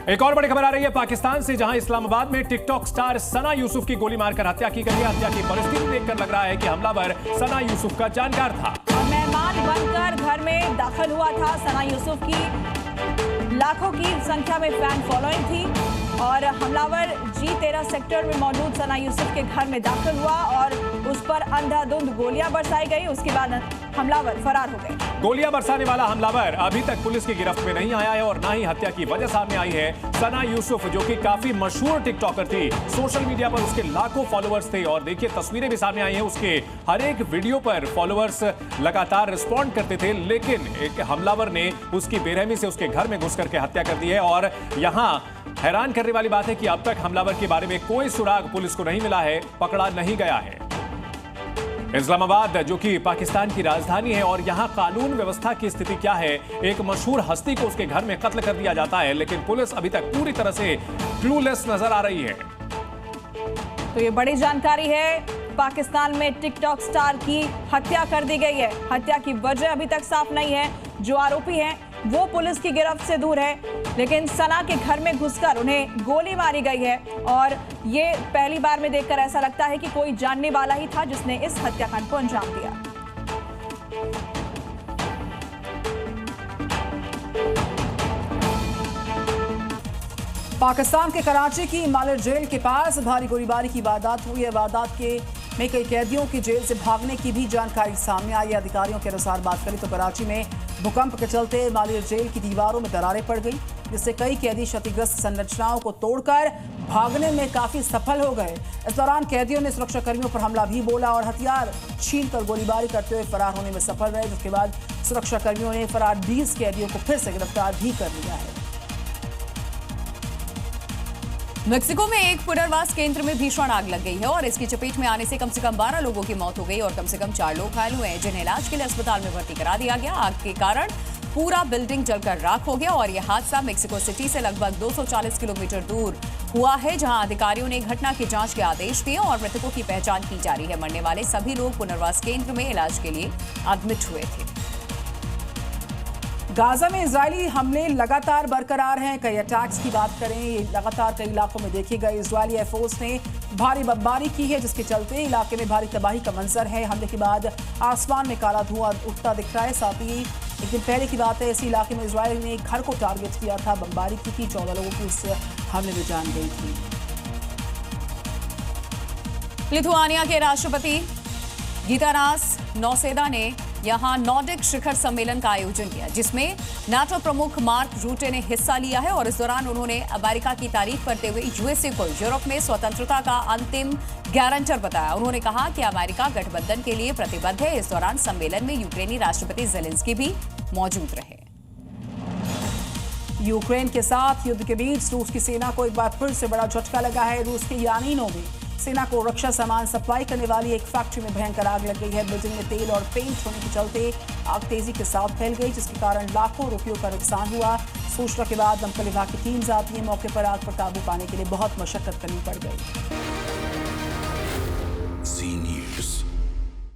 एक और बड़ी खबर आ रही है पाकिस्तान से, जहां इस्लामाबाद में टिकटॉक स्टार सना यूसुफ की गोली मारकर हत्या की गई है। हत्या की परिस्थिति देखकर लग रहा है कि हमलावर सना यूसुफ का जानकार था। मेहमान बनकर घर में दाखिल हुआ था। सना यूसुफ की लाखों की संख्या में फैन फॉलोइंग थी और हमलावर G13 सेक्टर में मौजूद सना यूसुफ के घर में दाखिल हुआ और उस पर अंधाधुंध गोलियां बरसाई गई। उसके बाद हमलावर फरार हो गए। गोलियां बरसाने वाला हमलावर अभी तक पुलिस की गिरफ्त में नहीं आया है और ना ही हत्या की वजह सामने आई है। सना यूसुफ, जो कि काफी मशहूर टिकटॉकर थी, सोशल मीडिया पर उसके लाखों फॉलोअर्स थे और देखिए तस्वीरें भी सामने आई हैं। उसके हर एक वीडियो पर फॉलोअर्स लगातार रिस्पॉन्ड करते थे, लेकिन एक हमलावर ने उसकी बेरहमी से उसके घर में घुस करके हत्या कर दी है। और यहां हैरान करने वाली बात है कि अब तक हमलावर के बारे में कोई सुराग पुलिस को नहीं मिला है, पकड़ा नहीं गया है। इस्लामाबाद, जो कि पाकिस्तान की राजधानी है, और यहां कानून व्यवस्था की स्थिति क्या है? एक मशहूर हस्ती को उसके घर में कत्ल कर दिया जाता है, लेकिन पुलिस अभी तक पूरी तरह से क्लूलेस नजर आ रही है। तो ये बड़ी जानकारी है। पाकिस्तान में टिकटॉक स्टार की हत्या कर दी गई है। हत्या की वजह अभी तक साफ नहीं है। जो आरोपी हैं वो पुलिस की गिरफ्त से दूर है, लेकिन सना के घर में घुसकर उन्हें गोली मारी गई है और ये पहली बार में देखकर ऐसा लगता है कि कोई जानने वाला ही था जिसने इस हत्याकांड को अंजाम दिया। पाकिस्तान के कराची की मालिर जेल के पास भारी गोलीबारी की वारदात हुई है। वारदात में कई कैदियों की जेल से भागने की भी जानकारी सामने आई है। अधिकारियों के अनुसार बात करें तो कराची में भूकंप के चलते मालिर जेल की दीवारों में दरारें पड़ गई, जिससे कई कैदी क्षतिग्रस्त संरचनाओं को तोड़कर भागने में काफी सफल हो गए। इस दौरान कैदियों ने सुरक्षाकर्मियों पर हमला भी बोला और हथियार छीनकर गोलीबारी करते हुए फरार होने में सफल रहे, जिसके बाद सुरक्षाकर्मियों ने फरार 20 कैदियों को फिर से गिरफ्तार भी कर लिया है। मेक्सिको में एक पुनर्वास केंद्र में भीषण आग लग गई है और इसकी चपेट में आने से कम 12 लोगों की मौत हो गई और कम से कम 4 लोग घायल हुए हैं, जिन्हें इलाज के लिए अस्पताल में भर्ती करा दिया गया। आग के कारण पूरा बिल्डिंग जलकर राख हो गया और यह हादसा मेक्सिको सिटी से लगभग 240 किलोमीटर दूर हुआ है, जहां अधिकारियों ने घटना की जांच के आदेश दिए और मृतकों की पहचान की जा रही है। मरने वाले सभी लोग पुनर्वास केंद्र में इलाज के लिए एडमिट हुए थे। गाजा में इजरायली हमले लगातार बरकरार हैं। कई अटैक्स की बात करें, ये लगातार कई इलाकों में देखे गए। इजरायली एयरफोर्स ने भारी बमबारी की है, जिसके चलते इलाके में भारी तबाही का मंजर है। हमले के बाद आसमान में काला धुआं उठता दिख रहा है। साथ ही एक दिन पहले की बात है, इसी इलाके में इजरायल ने एक घर को टारगेट किया था, बमबारी की थी, 14 लोगों की इस हमले में जान गई थी। लिथुआनिया के राष्ट्रपति गितानास नौसेदा ने यहां नॉर्डिक शिखर सम्मेलन का आयोजन किया, जिसमें नाटो प्रमुख मार्क रूटे ने हिस्सा लिया है और इस दौरान उन्होंने अमेरिका की तारीफ करते हुए यूएसए को यूरोप में स्वतंत्रता का अंतिम गारंटर बताया। उन्होंने कहा कि अमेरिका गठबंधन के लिए प्रतिबद्ध है। इस दौरान सम्मेलन में यूक्रेनी राष्ट्रपति जेलेंस्की भी मौजूद रहे। यूक्रेन के साथ युद्ध के बीच रूस की सेना को एक बार फिर से बड़ा झटका लगा है। रूस के यानीनो में सेना को रक्षा सामान सप्लाई करने वाली एक फैक्ट्री में भयंकर आग लग गई है। बिल्डिंग में तेल और पेंट होने के चलते आग तेजी के साथ फैल गई, जिसके कारण लाखों रुपयों का नुकसान हुआ। सूचना के बाद दमकल विभाग की टीम आती है। मौके पर आग पर काबू पाने के लिए बहुत मशक्कत करनी पड़ गई।